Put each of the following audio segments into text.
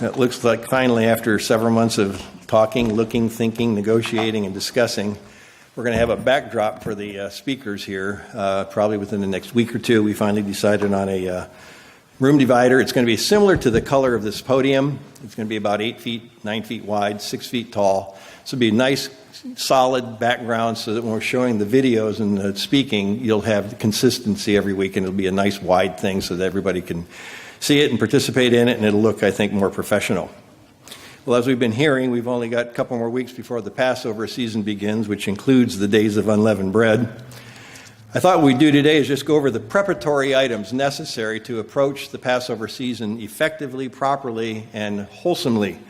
It looks like finally, after several months of talking, looking, thinking, negotiating, and discussing, we're going to have a backdrop for the speakers here. Probably within the next week or two, we finally decided on a room divider. It's going to be similar to the color of this podium. It's going to be about 8 feet, 9 feet wide, 6 feet tall. So it'll be a nice, solid background so that when we're showing the videos and the speaking, you'll have the consistency every week, and it'll be a nice wide thing so that everybody can see it and participate in it, and it'll look, I think, more professional. Well, as we've been hearing, we've only got a couple more weeks before the Passover season begins, which includes the days of unleavened bread. I thought what we'd do today is just go over the preparatory items necessary to approach the Passover season effectively, properly, and wholesomely.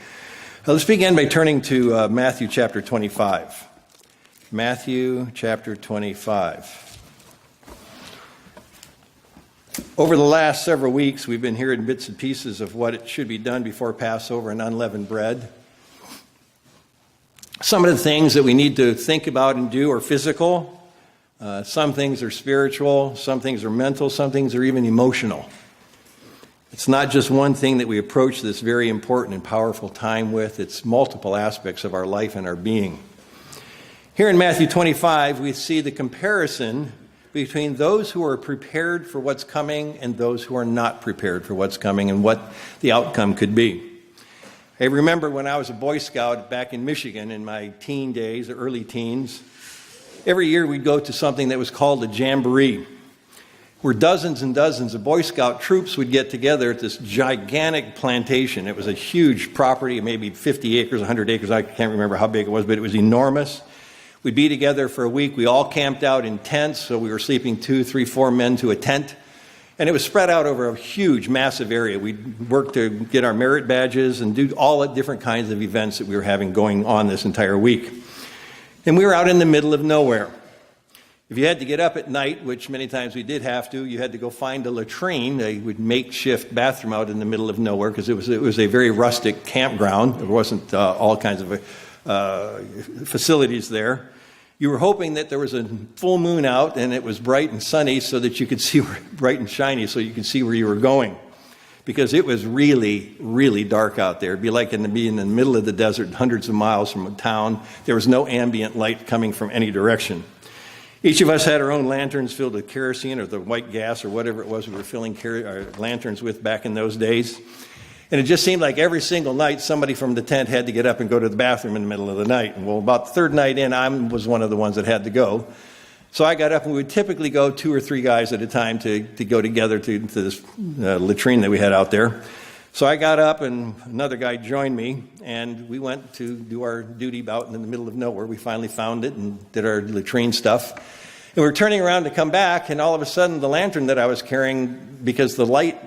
Let's begin by turning to Matthew chapter 25. Matthew chapter 25. Over the last several weeks, we've been hearing bits and pieces of what it should be done before Passover and unleavened bread. Some of the things that we need to think about and do are physical. Some things are spiritual. Some things are mental. Some things are even emotional. It's not just one thing that we approach this very important and powerful time with. It's multiple aspects of our life and our being. Here in Matthew 25, we see the comparison between those who are prepared for what's coming and those who are not prepared for what's coming and what the outcome could be. I remember when I was a Boy Scout back in Michigan in my teen days, early teens, every year we'd go to something that was called a jamboree, where dozens and dozens of Boy Scout troops would get together at this gigantic plantation. It was a huge property, maybe 50 acres, 100 acres, I can't remember how big it was, but it was enormous. We'd be together for a week. We all camped out in tents, so we were sleeping 2, 3, 4 men to a tent. And it was spread out over a huge, massive area. We'd work to get our merit badges and do all the different kinds of events that we were having going on this entire week. And we were out in the middle of nowhere. If you had to get up at night, which many times we did have to, you had to go find a latrine, a makeshift bathroom out in the middle of nowhere, because it was a very rustic campground. There wasn't all kinds of facilities there. You were hoping that there was a full moon out and it was bright and sunny so that you could see, bright and shiny, so you could see where you were going. Because it was really, really dark out there. It'd be like being in the middle of the desert, hundreds of miles from a town. There was no ambient light coming from any direction. Each of us had our own lanterns filled with kerosene or the white gas or whatever it was we were filling our lanterns with back in those days. And it just seemed like every single night somebody from the tent had to get up and go to the bathroom in the middle of the night. And well, about the third night in, I was one of the ones that had to go. So I got up, and we would typically go 2 or 3 guys at a time to go together to this latrine that we had out there. So I got up, and another guy joined me, and we went to do our duty out in the middle of nowhere. We finally found it and did our latrine stuff. And we were turning around to come back, and all of a sudden the lantern that I was carrying, because the light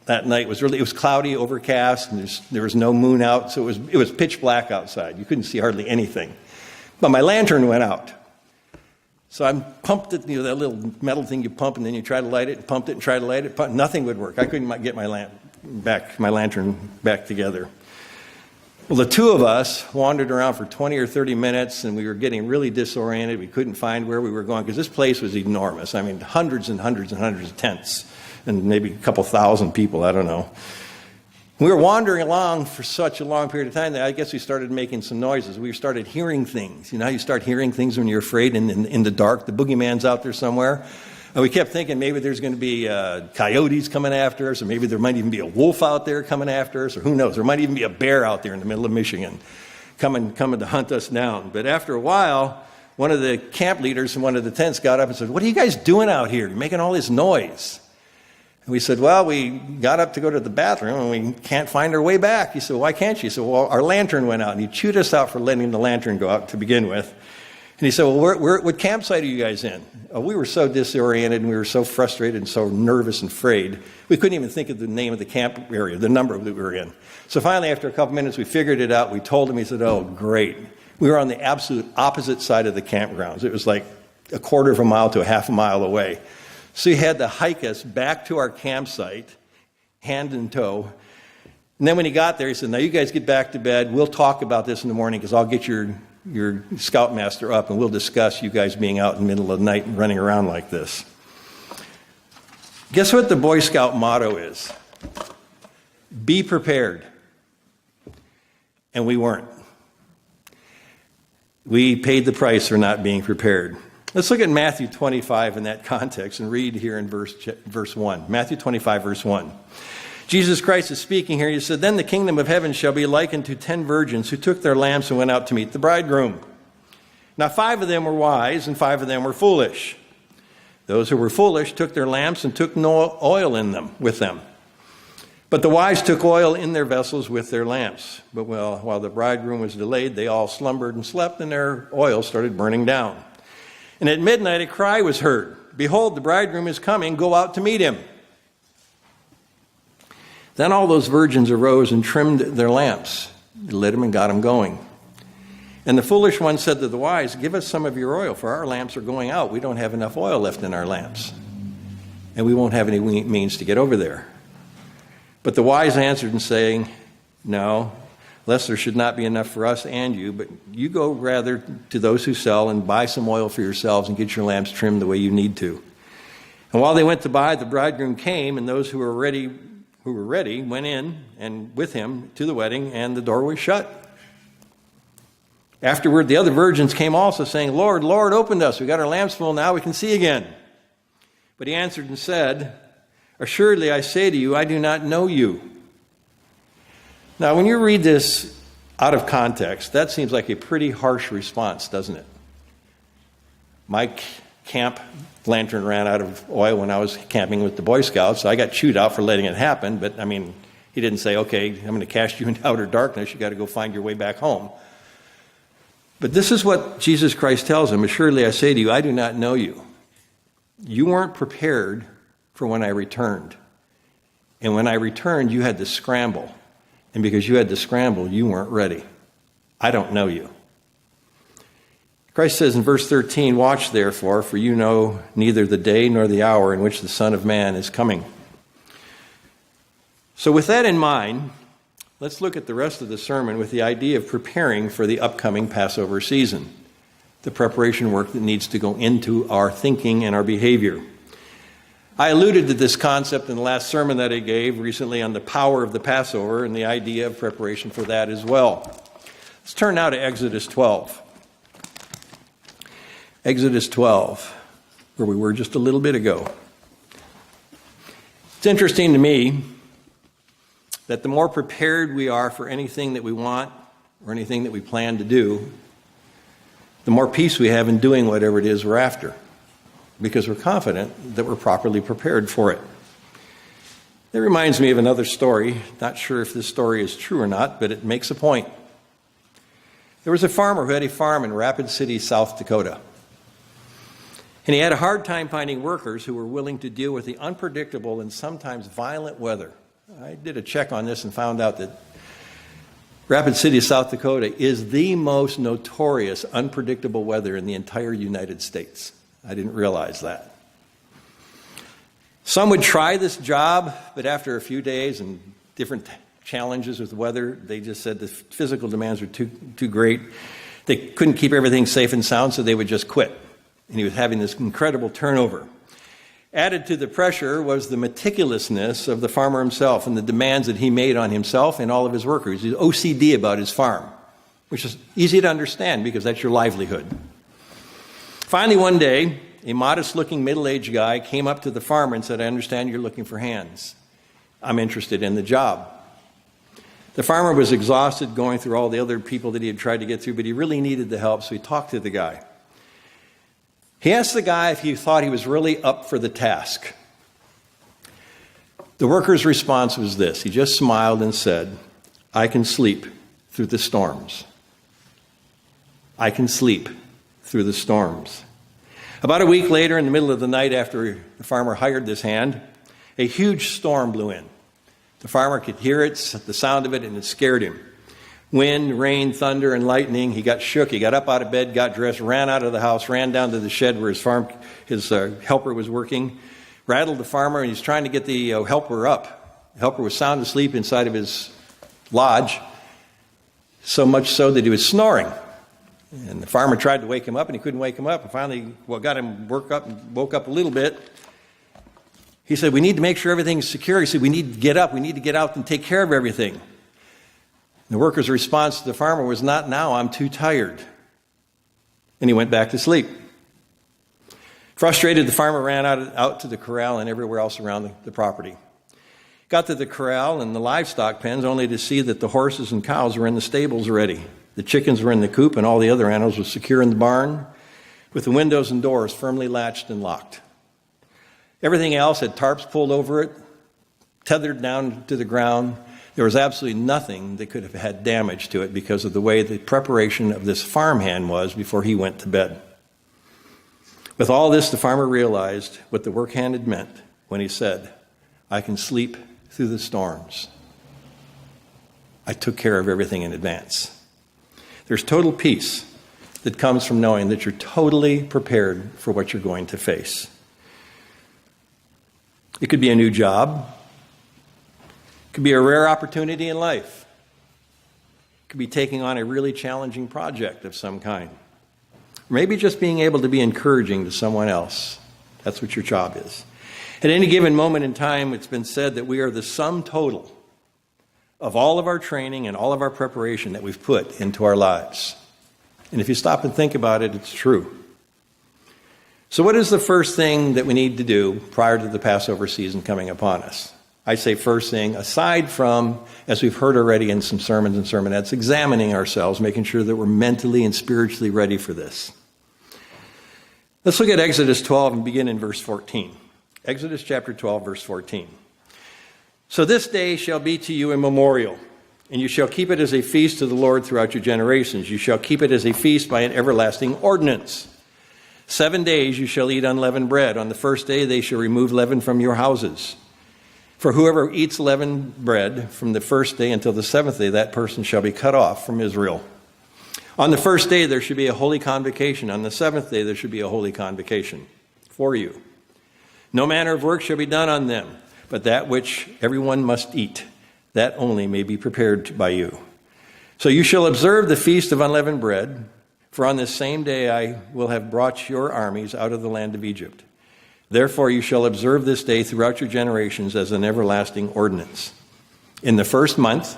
that night it was cloudy, overcast, and there was no moon out, so it was pitch black outside. You couldn't see hardly anything. But my lantern went out. So I pumped it, that little metal thing you pump, and then you try to light it, and pumped it and tried to light it. Nothing would work. I couldn't get my lantern back together. Well, the two of us wandered around for 20 or 30 minutes, and we were getting really disoriented. We couldn't find where we were going, because this place was enormous. I mean, hundreds and hundreds and hundreds of tents, and maybe a couple thousand people, I don't know. We were wandering along for such a long period of time that I guess we started making some noises. We started hearing things. You know how you start hearing things when you're afraid in the dark? The boogeyman's out there somewhere. And we kept thinking maybe there's going to be coyotes coming after us, or maybe there might even be a wolf out there coming after us, or who knows. There might even be a bear out there in the middle of Michigan coming to hunt us down. But after a while, one of the camp leaders from one of the tents got up and said, "What are you guys doing out here? You're making all this noise." And we said, "Well, we got up to go to the bathroom and we can't find our way back." He said, "Why can't you?" He said, "Well, our lantern went out." And he chewed us out for letting the lantern go out to begin with. And he said, "Well, what campsite are you guys in?" We were so disoriented and we were so frustrated and so nervous and afraid, we couldn't even think of the name of the camp area, the number that we were in. So finally, after a couple minutes, we figured it out. We told him. He said, "Oh, great." We were on the absolute opposite side of the campgrounds. It was like a quarter of a mile to a half a mile away. So he had to hike us back to our campsite, hand in tow. And then when he got there, he said, "Now you guys get back to bed. We'll talk about this in the morning, because I'll get your scoutmaster up and we'll discuss you guys being out in the middle of the night and running around like this." Guess what the Boy Scout motto is? Be prepared. And we weren't. We paid the price for not being prepared. Let's look at Matthew 25 in that context and read here in verse 1. Matthew 25, verse 1. Jesus Christ is speaking here. He said, "Then the kingdom of heaven shall be likened to 10 virgins who took their lamps and went out to meet the bridegroom. Now 5 of them were wise and 5 of them were foolish. Those who were foolish took their lamps and took no oil in them with them. But the wise took oil in their vessels with their lamps. But while the bridegroom was delayed, they all slumbered and slept, and their oil started burning down. And at midnight a cry was heard, 'Behold, the bridegroom is coming, go out to meet him.' Then all those virgins arose and trimmed their lamps. They lit them and got them going. And the foolish one said to the wise, 'Give us some of your oil, for our lamps are going out. We don't have enough oil left in our lamps, and we won't have any means to get over there.' But the wise answered and saying, 'No, lest there should not be enough for us and you, but you go rather to those who sell and buy some oil for yourselves and get your lamps trimmed the way you need to.' And while they went to buy, the bridegroom came, and those who were ready went in and with him to the wedding, and the door was shut. Afterward, the other virgins came also, saying, 'Lord, Lord, open to us. We got our lamps full now. We can see again.' But he answered and said, 'Assuredly, I say to you, I do not know you.'" Now, when you read this out of context, that seems like a pretty harsh response, doesn't it? My camp lantern ran out of oil when I was camping with the Boy Scouts. So I got chewed out for letting it happen. But, he didn't say, "Okay, I'm going to cast you into outer darkness. You got to go find your way back home." But this is what Jesus Christ tells him. "Assuredly, I say to you, I do not know you. You weren't prepared for when I returned. And when I returned, you had to scramble. And because you had to scramble, you weren't ready. I don't know you." Christ says in verse 13, "Watch therefore, for you know neither the day nor the hour in which the Son of Man is coming." So with that in mind, let's look at the rest of the sermon with the idea of preparing for the upcoming Passover season, the preparation work that needs to go into our thinking and our behavior. I alluded to this concept in the last sermon that I gave recently on the power of the Passover and the idea of preparation for that as well. Let's turn now to Exodus 12. Exodus 12, where we were just a little bit ago. It's interesting to me that the more prepared we are for anything that we want or anything that we plan to do, the more peace we have in doing whatever it is we're after, because we're confident that we're properly prepared for it. It reminds me of another story. Not sure if this story is true or not, but it makes a point. There was a farmer who had a farm in Rapid City, South Dakota. And he had a hard time finding workers who were willing to deal with the unpredictable and sometimes violent weather. I did a check on this and found out that Rapid City, South Dakota is the most notorious unpredictable weather in the entire United States. I didn't realize that. Some would try this job, but after a few days and different challenges with weather, they just said the physical demands were too great. They couldn't keep everything safe and sound, so they would just quit. And he was having this incredible turnover. Added to the pressure was the meticulousness of the farmer himself and the demands that he made on himself and all of his workers. He's OCD about his farm, which is easy to understand because that's your livelihood. Finally, one day, a modest-looking middle-aged guy came up to the farmer and said, "I understand you're looking for hands. I'm interested in the job." The farmer was exhausted going through all the other people that he had tried to get through, but he really needed the help, so he talked to the guy. He asked the guy if he thought he was really up for the task. The worker's response was this. He just smiled and said, "I can sleep through the storms. I can sleep through the storms." About a week later, in the middle of the night after the farmer hired this hand, a huge storm blew in. The farmer could hear it, the sound of it, and it scared him. Wind, rain, thunder, and lightning. He got shook. He got up out of bed, got dressed, ran out of the house, ran down to the shed where his helper was working, rattled the farmer, and he's trying to get the helper up. The helper was sound asleep inside of his lodge, so much so that he was snoring. And the farmer tried to wake him up, and he couldn't wake him up. And finally, got him woke up a little bit. He said, "We need to make sure everything's secure." He said, "We need to get up. We need to get out and take care of everything." The worker's response to the farmer was, "Not now, I'm too tired." And he went back to sleep. Frustrated, the farmer ran out to the corral and everywhere else around the property. Got to the corral and the livestock pens only to see that the horses and cows were in the stables already. The chickens were in the coop and all the other animals were secure in the barn with the windows and doors firmly latched and locked. Everything else had tarps pulled over it, tethered down to the ground. There was absolutely nothing that could have had damage to it because of the way the preparation of this farmhand was before he went to bed. With all this, the farmer realized what the workhand had meant when he said, "I can sleep through the storms. I took care of everything in advance." There's total peace that comes from knowing that you're totally prepared for what you're going to face. It could be a new job. It could be a rare opportunity in life. It could be taking on a really challenging project of some kind. Maybe just being able to be encouraging to someone else. That's what your job is. At any given moment in time, it's been said that we are the sum total of all of our training and all of our preparation that we've put into our lives. And if you stop and think about it, it's true. So what is the first thing that we need to do prior to the Passover season coming upon us? I say first thing, aside from, as we've heard already in some sermons and sermonettes, examining ourselves, making sure that we're mentally and spiritually ready for this. Let's look at Exodus 12 and begin in verse 14. Exodus chapter 12, verse 14. "So this day shall be to you a memorial, and you shall keep it as a feast to the Lord throughout your generations. You shall keep it as a feast by an everlasting ordinance. 7 days you shall eat unleavened bread. On the first day they shall remove leaven from your houses. For whoever eats leavened bread from the first day until the seventh day, that person shall be cut off from Israel. On the first day there should be a holy convocation. On the seventh day there should be a holy convocation for you. No manner of work shall be done on them, but that which everyone must eat, that only may be prepared by you. So you shall observe the feast of unleavened bread, for on this same day I will have brought your armies out of the land of Egypt. Therefore you shall observe this day throughout your generations as an everlasting ordinance. In the first month,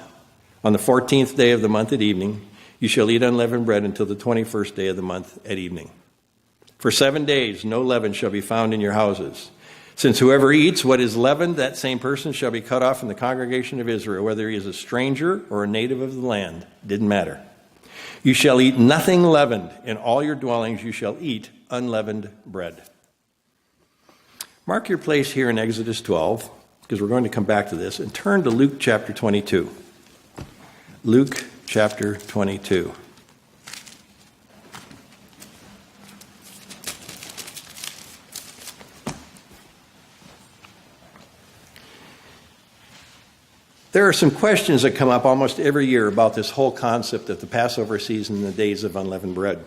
on the 14th day of the month at evening, you shall eat unleavened bread until the 21st day of the month at evening. For 7 days no leaven shall be found in your houses. Since whoever eats what is leavened, that same person shall be cut off from the congregation of Israel, whether he is a stranger or a native of the land. Didn't matter. You shall eat nothing leavened. In all your dwellings you shall eat unleavened bread." Mark your place here in Exodus 12, because we're going to come back to this, and turn to Luke chapter 22. Luke chapter 22. There are some questions that come up almost every year about this whole concept of the Passover season and the days of unleavened bread.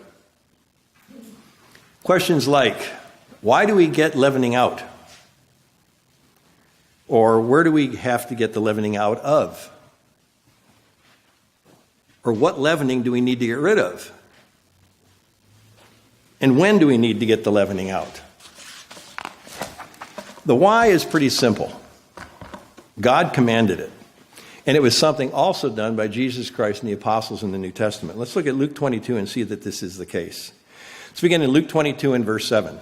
Questions like, why do we get leavening out? Or where do we have to get the leavening out of? Or what leavening do we need to get rid of? And when do we need to get the leavening out? The why is pretty simple. God commanded it. And it was something also done by Jesus Christ and the apostles in the New Testament. Let's look at Luke 22 and see that this is the case. Let's begin in Luke 22 and verse 7.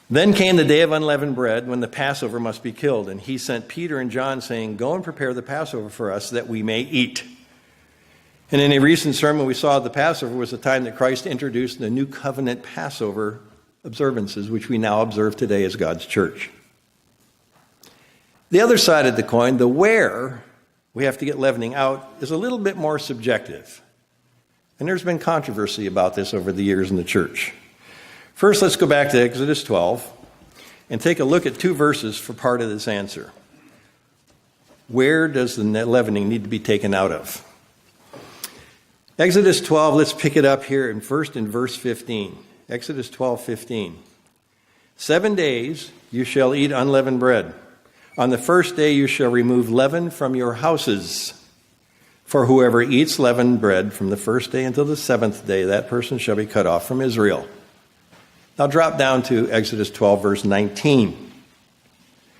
"Then came the day of unleavened bread, when the Passover must be killed. And he sent Peter and John, saying, 'Go and prepare the Passover for us, that we may eat.'" And in a recent sermon we saw the Passover was the time that Christ introduced the new covenant Passover observances, which we now observe today as God's church. The other side of the coin, the where we have to get leavening out, is a little bit more subjective. And there's been controversy about this over the years in the church. First, let's go back to Exodus 12 and take a look at 2 verses for part of this answer. Where does the leavening need to be taken out of? Exodus 12, let's pick it up here first in verse 15. Exodus 12:15. 7 days you shall eat unleavened bread. On the first day you shall remove leaven from your houses. For whoever eats leavened bread from the first day until the 7th day, that person shall be cut off from Israel. Now drop down to Exodus 12, verse 19.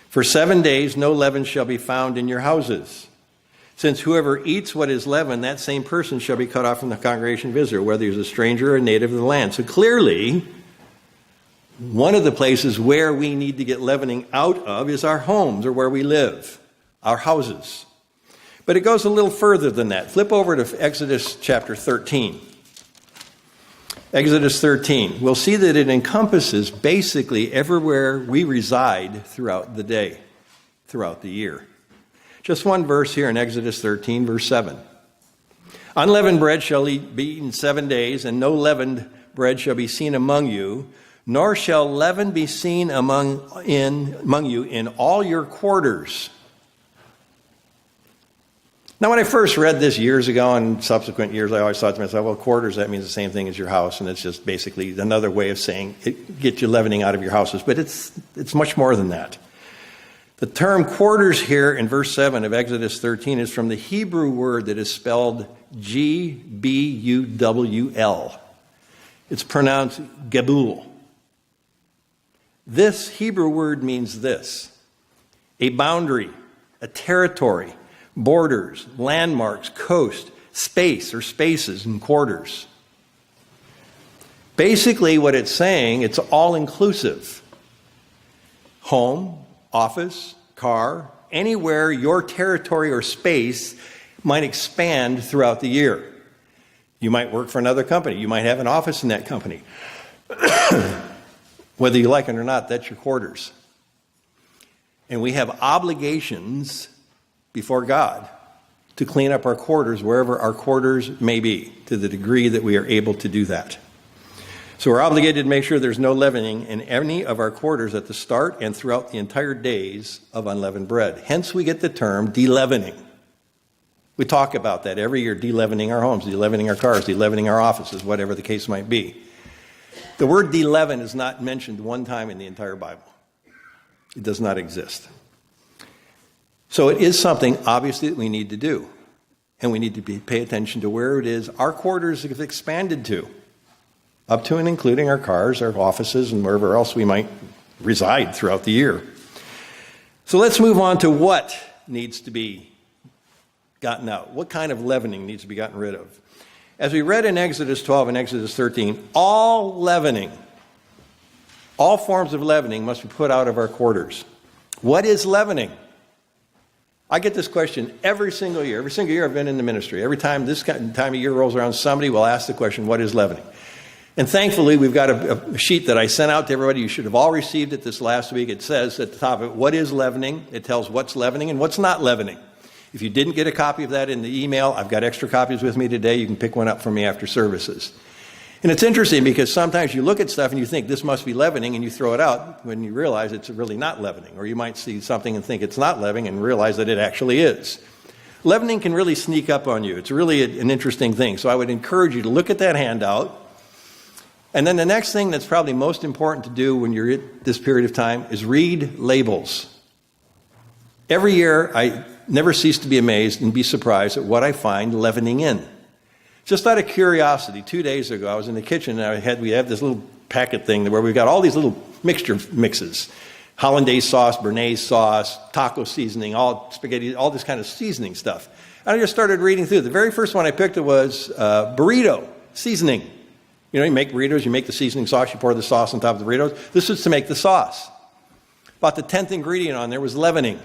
For 7 days no leaven shall be found in your houses. Since whoever eats what is leavened, that same person shall be cut off from the congregation of Israel, whether he's a stranger or a native of the land. So clearly, one of the places where we need to get leavening out of is our homes, or where we live, our houses. But it goes a little further than that. Flip over to Exodus chapter 13. Exodus 13. We'll see that it encompasses basically everywhere we reside throughout the day, throughout the year. Just one verse here in Exodus 13, verse 7. Unleavened bread shall be eaten 7 days, and no leavened bread shall be seen among you, nor shall leaven be seen among you in all your quarters. Now, when I first read this years ago and subsequent years, I always thought to myself, well, quarters, that means the same thing as your house, and it's just basically another way of saying get your leavening out of your houses. But it's much more than that. The term quarters here in verse 7 of Exodus 13 is from the Hebrew word that is spelled G-B-U-W-L. It's pronounced Gebul. This Hebrew word means this: a boundary, a territory, borders, landmarks, coast, space or spaces and quarters. Basically what it's saying, it's all-inclusive. Home, office, car, anywhere your territory or space might expand throughout the year. You might work for another company. You might have an office in that company. Whether you like it or not, that's your quarters. And we have obligations before God to clean up our quarters wherever our quarters may be, to the degree that we are able to do that. So we're obligated to make sure there's no leavening in any of our quarters at the start and throughout the entire days of unleavened bread. Hence we get the term de-leavening. We talk about that every year, de-leavening our homes, de-leavening our cars, de-leavening our offices, whatever the case might be. The word de-leaven is not mentioned one time in the entire Bible. It does not exist. So it is something, obviously, that we need to do. And we need to pay attention to where it is our quarters have expanded to, up to and including our cars, our offices, and wherever else we might reside throughout the year. So let's move on to what needs to be gotten out. What kind of leavening needs to be gotten rid of? As we read in Exodus 12 and Exodus 13, all leavening, all forms of leavening must be put out of our quarters. What is leavening? I get this question every single year. Every single year I've been in the ministry. Every time this time of year rolls around, somebody will ask the question, what is leavening? And thankfully, we've got a sheet that I sent out to everybody. You should have all received it this last week. It says at the top of it, what is leavening? It tells what's leavening and what's not leavening. If you didn't get a copy of that in the email, I've got extra copies with me today. You can pick one up from me after services. And it's interesting because sometimes you look at stuff and you think this must be leavening and you throw it out when you realize it's really not leavening. Or you might see something and think it's not leavening and realize that it actually is. Leavening can really sneak up on you. It's really an interesting thing. So I would encourage you to look at that handout. And then the next thing that's probably most important to do when you're at this period of time is read labels. Every year I never cease to be amazed and be surprised at what I find leavening in. Just out of curiosity, 2 days ago, I was in the kitchen and we have this little packet thing where we've got all these little mixes. Hollandaise sauce, Béarnaise sauce, taco seasoning, all spaghetti, all this kind of seasoning stuff. And I just started reading through. The very first one I picked was burrito seasoning. You know, you make burritos, you make the seasoning sauce, you pour the sauce on top of the burritos. This is to make the sauce. About the 10th ingredient on there was leavening,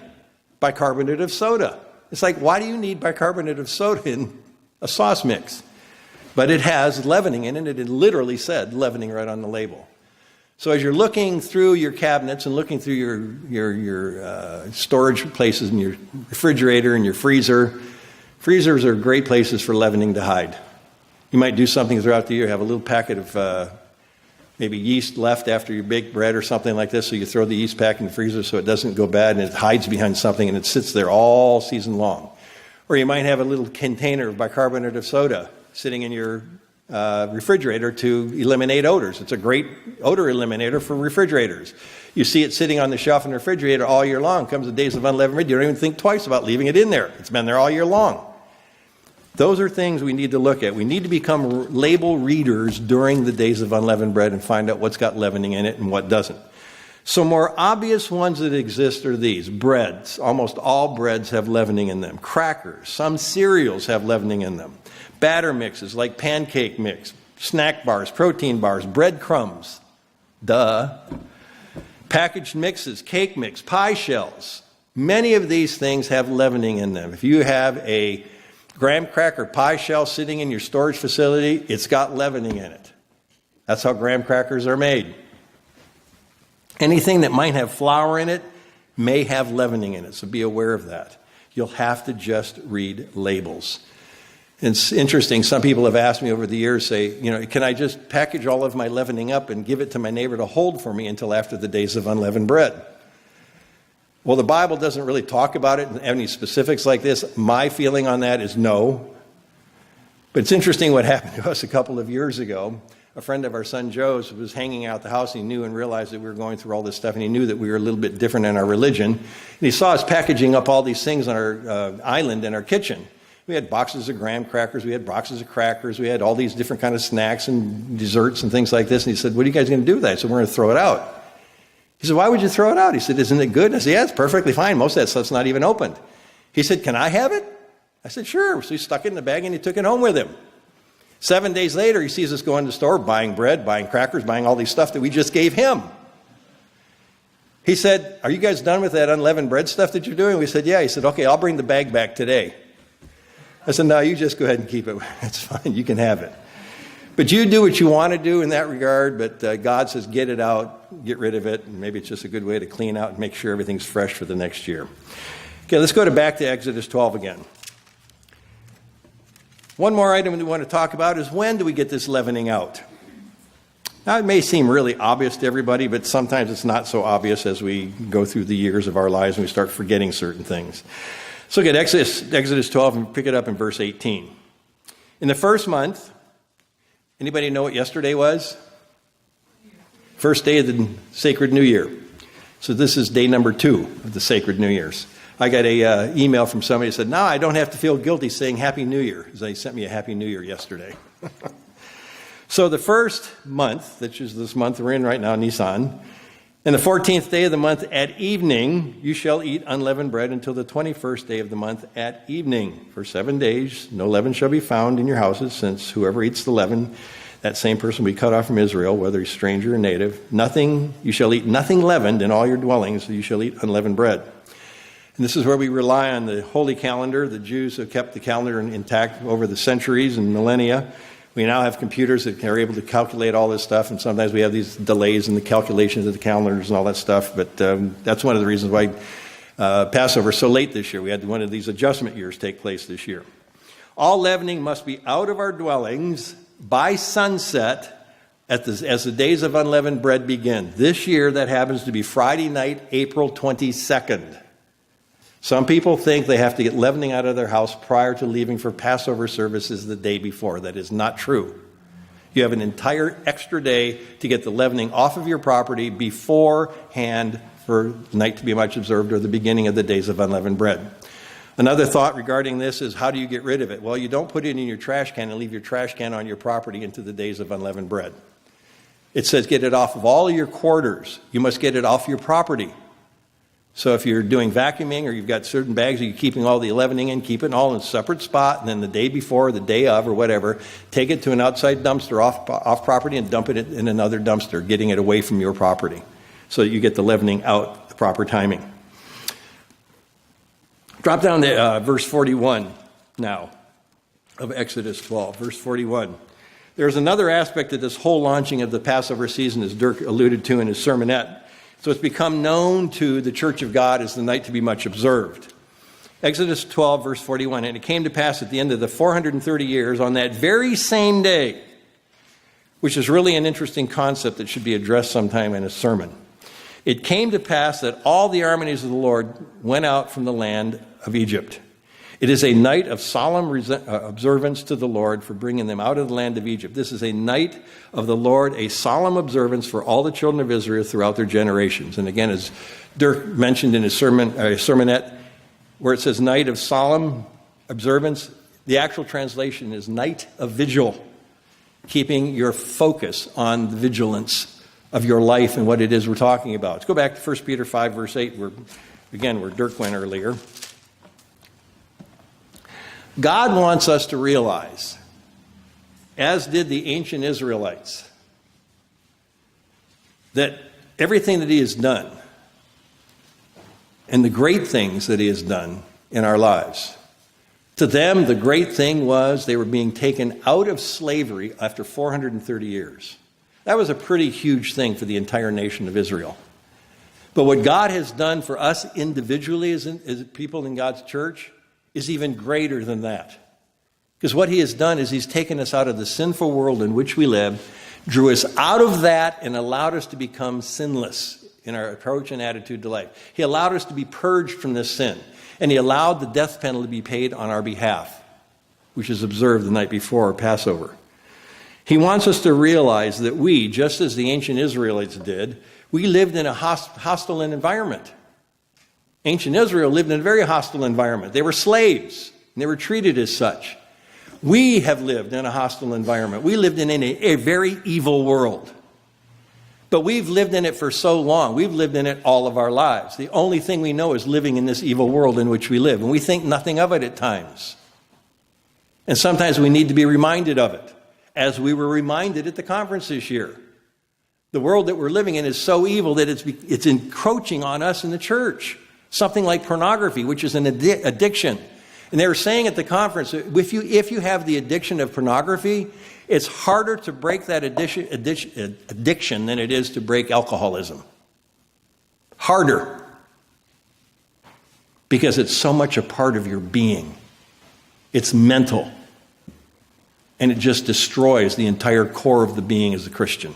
bicarbonate of soda. It's like, why do you need bicarbonate of soda in a sauce mix? But it has leavening in it. It literally said leavening right on the label. So as you're looking through your cabinets and looking through your storage places and your refrigerator and your freezer, freezers are great places for leavening to hide. You might do something throughout the year, have a little packet of maybe yeast left after you bake bread or something like this, so you throw the yeast pack in the freezer so it doesn't go bad and it hides behind something and it sits there all season long. Or you might have a little container of bicarbonate of soda sitting in your refrigerator to eliminate odors. It's a great odor eliminator for refrigerators. You see it sitting on the shelf in the refrigerator all year long. Comes the days of unleavened bread, you don't even think twice about leaving it in there. It's been there all year long. Those are things we need to look at. We need to become label readers during the days of unleavened bread and find out what's got leavening in it and what doesn't. Some more obvious ones that exist are these. Breads. Almost all breads have leavening in them. Crackers. Some cereals have leavening in them. Batter mixes like pancake mix, snack bars, protein bars, breadcrumbs. Duh. Packaged mixes, cake mix, pie shells. Many of these things have leavening in them. If you have a graham cracker pie shell sitting in your storage facility, it's got leavening in it. That's how graham crackers are made. Anything that might have flour in it may have leavening in it, so be aware of that. You'll have to just read labels. It's interesting, some people have asked me over the years, say, can I just package all of my leavening up and give it to my neighbor to hold for me until after the days of unleavened bread? Well, the Bible doesn't really talk about it in any specifics like this. My feeling on that is no. But it's interesting what happened to us a couple of years ago. A friend of our son Joe's was hanging out the house. He knew and realized that we were going through all this stuff, and he knew that we were a little bit different in our religion. And he saw us packaging up all these things on our island in our kitchen. We had boxes of graham crackers, we had boxes of crackers, we had all these different kind of snacks and desserts and things like this. And he said, "What are you guys going to do with that?" I said, "We're going to throw it out." He said, "Why would you throw it out?" He said, "Isn't it good?" I said, "Yeah, it's perfectly fine. Most of that stuff's not even opened." He said, "Can I have it?" I said, "Sure." So he stuck it in the bag and he took it home with him. 7 days later, he sees us go in the store, buying bread, buying crackers, buying all these stuff that we just gave him. He said, "Are you guys done with that unleavened bread stuff that you're doing?" We said, "Yeah." He said, "Okay, I'll bring the bag back today." I said, "No, you just go ahead and keep it. It's fine. You can have it. But you do what you want to do in that regard, but God says get it out, get rid of it, and maybe it's just a good way to clean out and make sure everything's fresh for the next year." Okay, let's go back to Exodus 12 again. One more item we want to talk about is, when do we get this leavening out? Now, it may seem really obvious to everybody, but sometimes it's not so obvious as we go through the years of our lives and we start forgetting certain things. So look at Exodus 12 and pick it up in verse 18. In the first month, anybody know what yesterday was? First day of the sacred New Year. So this is day number 2 of the sacred New Year's. I got a email from somebody who said, "Now I don't have to feel guilty saying Happy New Year," because they sent me a Happy New Year yesterday. So the first month, which is this month we're in right now, Nisan, and the 14th day of the month at evening, you shall eat unleavened bread until the 21st day of the month at evening. For 7 days, no leaven shall be found in your houses, since whoever eats the leaven, that same person will be cut off from Israel, whether he's stranger or native. You shall eat nothing leavened in all your dwellings, you shall eat unleavened bread. And this is where we rely on the holy calendar. The Jews have kept the calendar intact over the centuries and millennia. We now have computers that are able to calculate all this stuff, and sometimes we have these delays in the calculations of the calendars and all that stuff. But that's one of the reasons why Passover is so late this year. We had one of these adjustment years take place this year. All leavening must be out of our dwellings by sunset as the days of unleavened bread begin. This year, that happens to be Friday night, April 22nd. Some people think they have to get leavening out of their house prior to leaving for Passover services the day before. That is not true. You have an entire extra day to get the leavening off of your property beforehand for night to be much observed, or the beginning of the days of unleavened bread. Another thought regarding this is, how do you get rid of it? Well, you don't put it in your trash can and leave your trash can on your property into the days of unleavened bread. It says get it off of all of your quarters. You must get it off your property. So if you're doing vacuuming, or you've got certain bags that you're keeping all the leavening in, keep it all in a separate spot, and then the day before, the day of, or whatever, take it to an outside dumpster off property and dump it in another dumpster, getting it away from your property, so that you get the leavening out at the proper timing. Drop down to verse 41 now of Exodus 12, verse 41. There's another aspect of this whole launching of the Passover season, as Dirk alluded to in his sermonette. So it's become known to the church of God as the night to be much observed. Exodus 12, verse 41, "And it came to pass at the end of the 430 years, on that very same day," which is really an interesting concept that should be addressed sometime in a sermon. "It came to pass that all the armies of the Lord went out from the land of Egypt. It is a night of solemn observance to the Lord for bringing them out of the land of Egypt." This is a night of the Lord, a solemn observance for all the children of Israel throughout their generations. And again, as Dirk mentioned in his sermonette, where it says night of solemn observance, the actual translation is night of vigil, keeping your focus on the vigilance of your life and what it is we're talking about. Let's go back to 1 Peter 5, verse 8, where Dirk went earlier. God wants us to realize, as did the ancient Israelites, that everything that he has done and the great things that he has done in our lives, to them the great thing was they were being taken out of slavery after 430 years. That was a pretty huge thing for the entire nation of Israel. But what God has done for us individually as people in God's church is even greater than that. Because what he has done is he's taken us out of the sinful world in which we live, drew us out of that, and allowed us to become sinless in our approach and attitude to life. He allowed us to be purged from this sin. And he allowed the death penalty to be paid on our behalf, which is observed the night before Passover. He wants us to realize that we, just as the ancient Israelites did, we lived in a hostile environment. Ancient Israel lived in a very hostile environment. They were slaves, and they were treated as such. We have lived in a hostile environment. We lived in a very evil world. But we've lived in it for so long. We've lived in it all of our lives. The only thing we know is living in this evil world in which we live. And we think nothing of it at times. And sometimes we need to be reminded of it, as we were reminded at the conference this year. The world that we're living in is so evil that it's encroaching on us in the church. Something like pornography, which is an addiction. And they were saying at the conference, if you have the addiction of pornography, it's harder to break that addiction than it is to break alcoholism. Harder. Because it's so much a part of your being. It's mental. And it just destroys the entire core of the being as a Christian.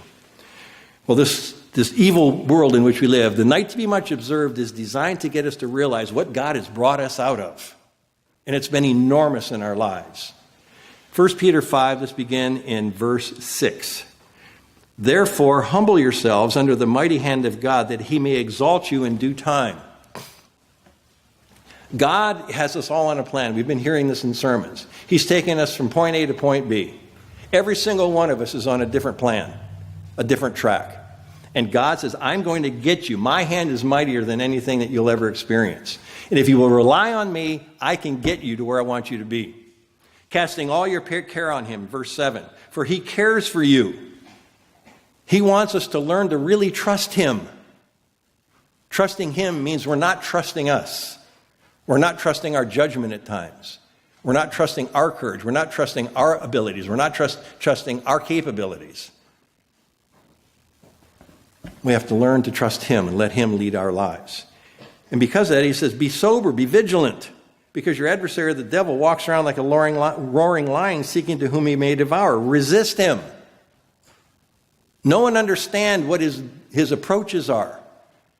Well, this evil world in which we live, the night to be much observed, is designed to get us to realize what God has brought us out of. And it's been enormous in our lives. 1 Peter 5, let's begin in verse 6. Therefore, humble yourselves under the mighty hand of God, that he may exalt you in due time. God has us all on a plan. We've been hearing this in sermons. He's taken us from point A to point B. Every single one of us is on a different plan, a different track. And God says, I'm going to get you. My hand is mightier than anything that you'll ever experience. And if you will rely on me, I can get you to where I want you to be. Casting all your care on him, verse 7. For he cares for you. He wants us to learn to really trust him. Trusting him means we're not trusting us. We're not trusting our judgment at times. We're not trusting our courage. We're not trusting our abilities. We're not trusting our capabilities. We have to learn to trust him and let him lead our lives. And because of that, he says, be sober, be vigilant, because your adversary, the devil, walks around like a roaring lion, seeking to whom he may devour. Resist him. Know and understand what his approaches are.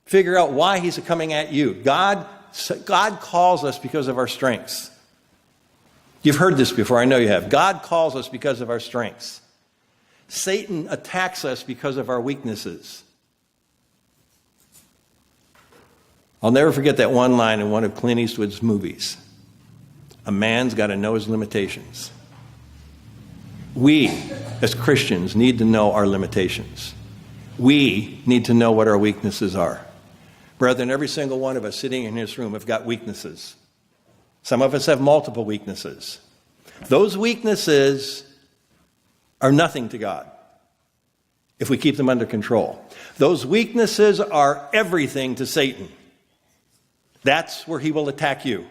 Figure out why he's coming at you. God calls us because of our strengths. You've heard this before, I know you have. God calls us because of our strengths. Satan attacks us because of our weaknesses. I'll never forget that one line in one of Clint Eastwood's movies. A man's got to know his limitations. We, as Christians, need to know our limitations. We need to know what our weaknesses are. Brethren, every single one of us sitting in this room have got weaknesses. Some of us have multiple weaknesses. Those weaknesses are nothing to God if we keep them under control. Those weaknesses are everything to Satan. That's where he will attack you.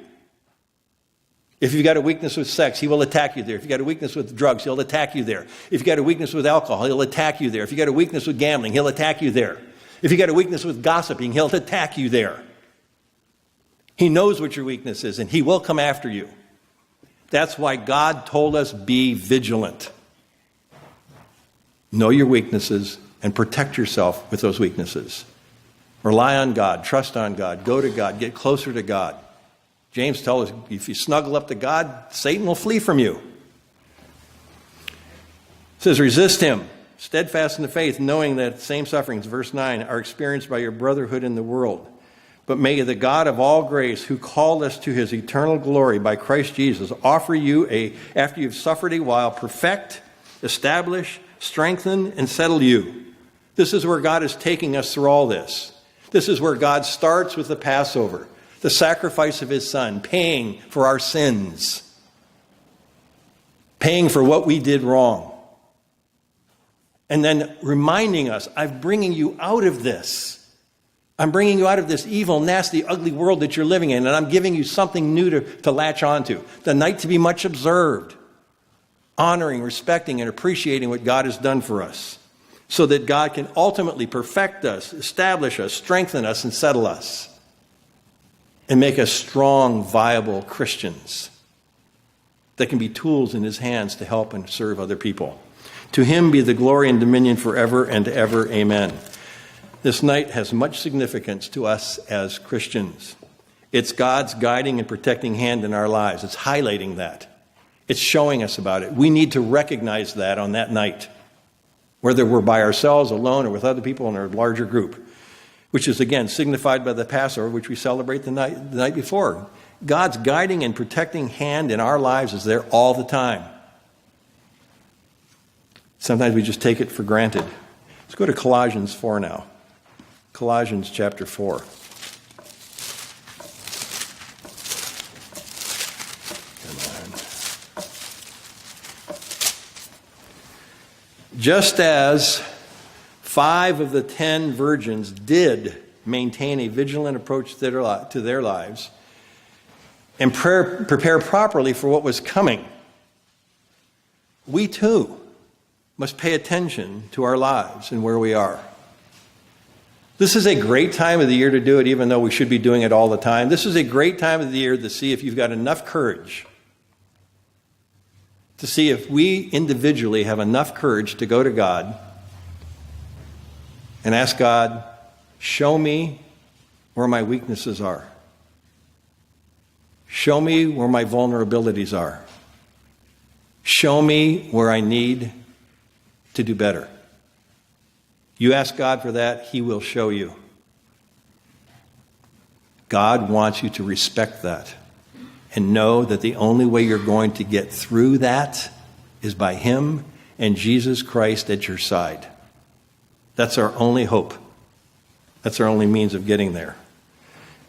If you've got a weakness with sex, he will attack you there. If you've got a weakness with drugs, he'll attack you there. If you've got a weakness with alcohol, he'll attack you there. If you've got a weakness with gambling, he'll attack you there. If you've got a weakness with gossiping, he'll attack you there. He knows what your weakness is, and he will come after you. That's why God told us, be vigilant. Know your weaknesses and protect yourself with those weaknesses. Rely on God, trust on God, go to God, get closer to God. James tells us, if you snuggle up to God, Satan will flee from you. It says, resist him, steadfast in the faith, knowing that same sufferings, verse 9, are experienced by your brotherhood in the world. But may the God of all grace, who called us to his eternal glory by Christ Jesus, offer you, after you've suffered a while, perfect, establish, strengthen, and settle you. This is where God is taking us through all this. This is where God starts with the Passover, the sacrifice of his Son, paying for our sins, paying for what we did wrong. And then reminding us, I'm bringing you out of this. I'm bringing you out of this evil, nasty, ugly world that you're living in, and I'm giving you something new to latch onto. The night to be much observed, honoring, respecting, and appreciating what God has done for us, so that God can ultimately perfect us, establish us, strengthen us, and settle us, and make us strong, viable Christians that can be tools in his hands to help and serve other people. To him be the glory and dominion forever and ever. Amen. This night has much significance to us as Christians. It's God's guiding and protecting hand in our lives. It's highlighting that. It's showing us about it. We need to recognize that on that night, whether we're by ourselves, alone, or with other people in our larger group, which is, again, signified by the Passover, which we celebrate the night before. God's guiding and protecting hand in our lives is there all the time. Sometimes we just take it for granted. Let's go to Colossians 4 now. Colossians chapter 4. Come on. Just as 5 of the 10 virgins did maintain a vigilant approach to their lives and prepare properly for what was coming, we too must pay attention to our lives and where we are. This is a great time of the year to do it, even though we should be doing it all the time. This is a great time of the year to see if you've got enough courage, to see if we individually have enough courage to go to God and ask God, show me where my weaknesses are. Show me where my vulnerabilities are. Show me where I need to do better. You ask God for that, he will show you. God wants you to respect that and know that the only way you're going to get through that is by him and Jesus Christ at your side. That's our only hope. That's our only means of getting there.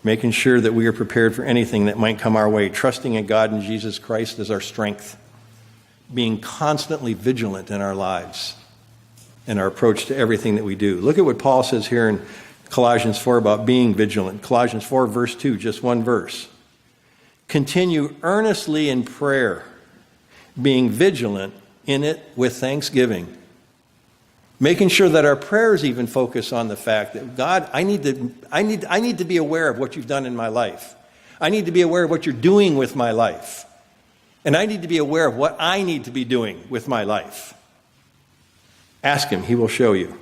Making sure that we are prepared for anything that might come our way, trusting in God and Jesus Christ as our strength, being constantly vigilant in our lives and our approach to everything that we do. Look at what Paul says here in Colossians 4 about being vigilant. Colossians 4 verse 2, just one verse. Continue earnestly in prayer, being vigilant in it with thanksgiving. Making sure that our prayers even focus on the fact that, God, I need to be aware of what you've done in my life. I need to be aware of what you're doing with my life. And I need to be aware of what I need to be doing with my life. Ask him, he will show you.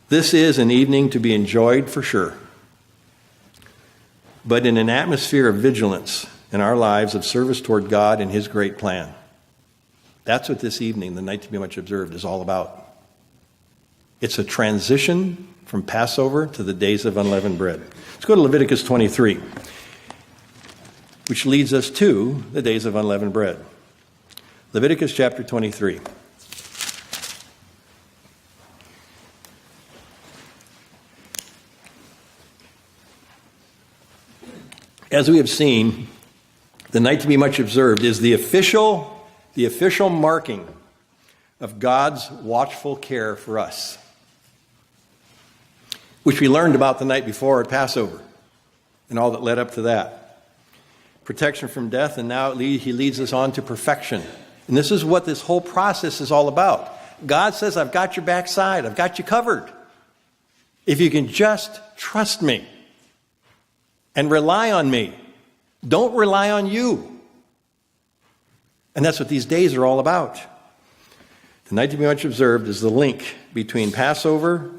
This is an evening to be enjoyed for sure, but in an atmosphere of vigilance in our lives of service toward God and his great plan. That's what this evening, the night to be much observed, is all about. It's a transition from Passover to the days of unleavened bread. Let's go to Leviticus 23, which leads us to the days of unleavened bread. Leviticus chapter 23. As we have seen, the night to be much observed is the official marking of God's watchful care for us, which we learned about the night before at Passover and all that led up to that. Protection from death, and now he leads us on to perfection. And this is what this whole process is all about. God says, I've got your backside. I've got you covered. If you can just trust me and rely on me. Don't rely on you. And that's what these days are all about. The night to be much observed is the link between Passover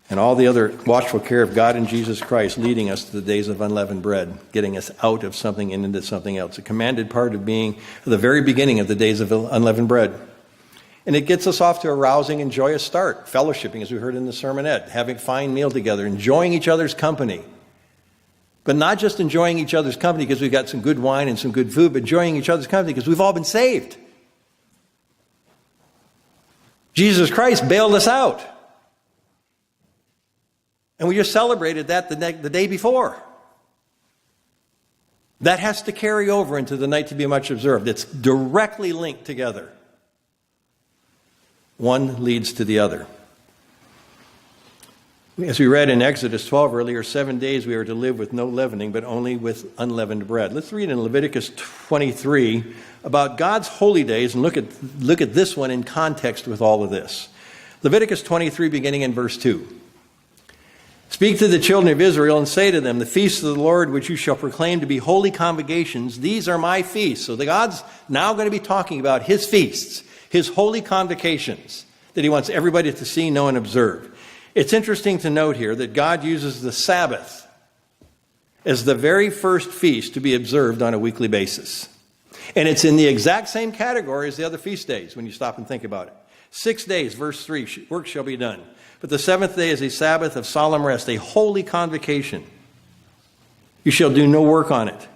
and all the other watchful care of God and Jesus Christ, leading us to the days of unleavened bread, getting us out of something and into something else. A commanded part of being the very beginning of the days of unleavened bread. And it gets us off to a rousing and joyous start. Fellowshipping, as we heard in the sermonette, having a fine meal together, enjoying each other's company. But not just enjoying each other's company because we've got some good wine and some good food, but enjoying each other's company because we've all been saved. Jesus Christ bailed us out. And we just celebrated that the day before. That has to carry over into the night to be much observed. It's directly linked together. One leads to the other. As we read in Exodus 12 earlier, 7 days we are to live with no leavening, but only with unleavened bread. Let's read in Leviticus 23 about God's holy days and look at this one in context with all of this. Leviticus 23, beginning in verse 2. Speak to the children of Israel and say to them, the feasts of the Lord which you shall proclaim to be holy convocations, these are my feasts. So the God's now going to be talking about his feasts, his holy convocations that he wants everybody to see, know, and observe. It's interesting to note here that God uses the Sabbath as the very first feast to be observed on a weekly basis. And it's in the exact same category as the other feast days when you stop and think about it. 6 days, verse 3, work shall be done. But the seventh day is a Sabbath of solemn rest, a holy convocation. You shall do no work on it.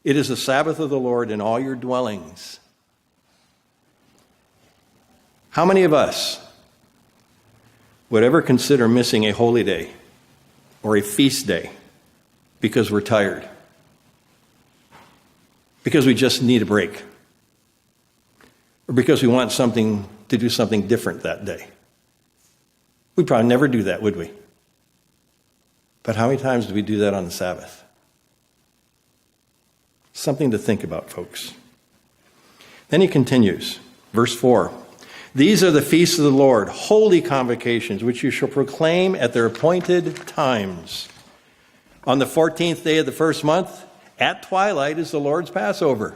It is the Sabbath of the Lord in all your dwellings. How many of us would ever consider missing a holy day or a feast day because we're tired? Because we just need a break? Or because we want to do something different that day? We'd probably never do that, would we? But how many times do we do that on the Sabbath? Something to think about, folks. Then he continues, verse 4. These are the feasts of the Lord, holy convocations, which you shall proclaim at their appointed times. On the 14th day of the first month, at twilight, is the Lord's Passover.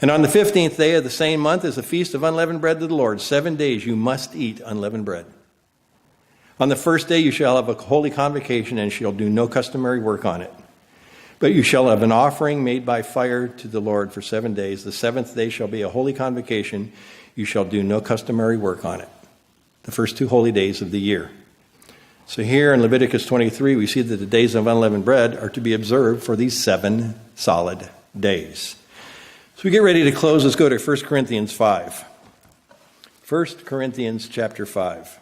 And on the 15th day of the same month is the feast of unleavened bread to the Lord. 7 days you must eat unleavened bread. On the first day you shall have a holy convocation and shall do no customary work on it. But you shall have an offering made by fire to the Lord for 7 days. The seventh day shall be a holy convocation. You shall do no customary work on it. The first 2 holy days of the year. So here in Leviticus 23, we see that the days of unleavened bread are to be observed for these 7 solid days. So we get ready to close. Let's go to 1 Corinthians 5. 1 Corinthians chapter 5.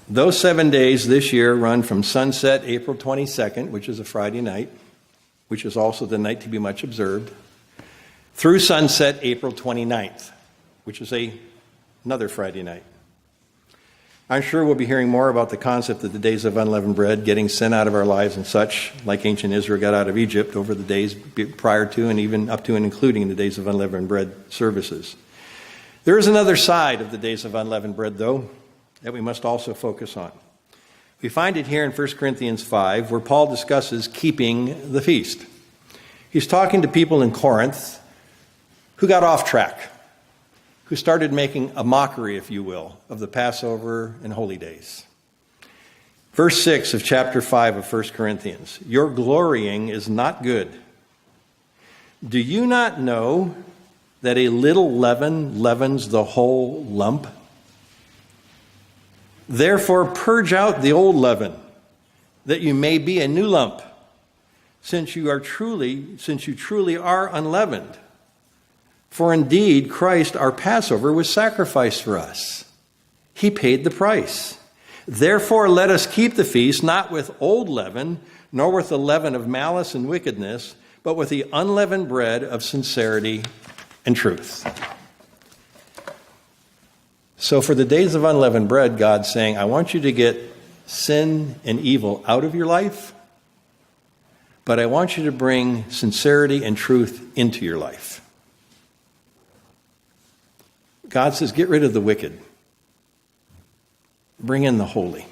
Those 7 days this year run from sunset April 22nd, which is a Friday night, which is also the night to be much observed, through sunset April 29th, which is another Friday night. I'm sure we'll be hearing more about the concept of the days of unleavened bread, getting sin out of our lives and such, like ancient Israel got out of Egypt over the days prior to and even up to and including the days of unleavened bread services. There is another side of the days of unleavened bread, though, that we must also focus on. We find it here in 1 Corinthians 5, where Paul discusses keeping the feast. He's talking to people in Corinth who got off track, who started making a mockery, if you will, of the Passover and holy days. Verse 6 of chapter 5 of 1 Corinthians, your glorying is not good. Do you not know that a little leaven leavens the whole lump? Therefore, purge out the old leaven, that you may be a new lump, since you truly are unleavened. For indeed, Christ, our Passover, was sacrificed for us. He paid the price. Therefore, let us keep the feast, not with old leaven, nor with the leaven of malice and wickedness, but with the unleavened bread of sincerity and truth. So for the days of unleavened bread, God's saying, I want you to get sin and evil out of your life, but I want you to bring sincerity and truth into your life. God says, get rid of the wicked. Bring in the holy.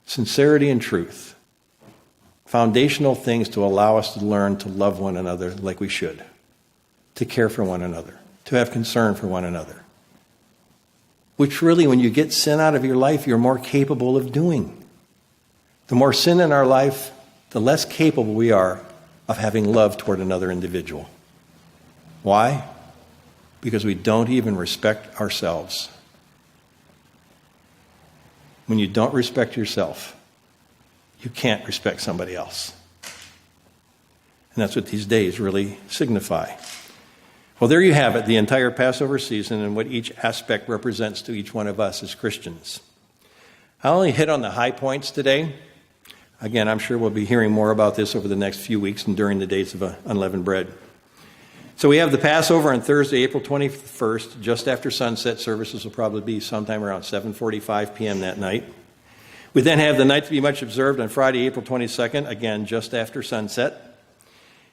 Sincerity and truth. Foundational things to allow us to learn to love one another like we should. To care for one another. To have concern for one another. Which really, when you get sin out of your life, you're more capable of doing. The more sin in our life, the less capable we are of having love toward another individual. Why? Because we don't even respect ourselves. When you don't respect yourself, you can't respect somebody else. And that's what these days really signify. Well, there you have it, the entire Passover season and what each aspect represents to each one of us as Christians. I only hit on the high points today. Again, I'm sure we'll be hearing more about this over the next few weeks and during the days of unleavened bread. So we have the Passover on Thursday, April 21st, just after sunset. Services will probably be sometime around 7:45 p.m. that night. We then have the night to be much observed on Friday, April 22nd, again, just after sunset.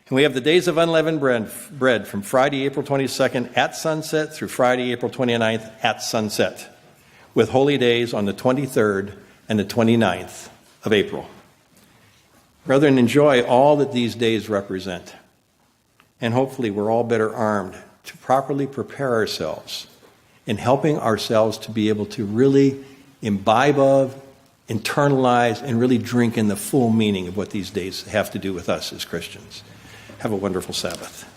And we have the days of unleavened bread from Friday, April 22nd at sunset through Friday, April 29th at sunset, with holy days on the 23rd and the 29th of April. Brethren, enjoy all that these days represent. And hopefully we're all better armed to properly prepare ourselves in helping ourselves to be able to really imbibe of, internalize, and really drink in the full meaning of what these days have to do with us as Christians. Have a wonderful Sabbath.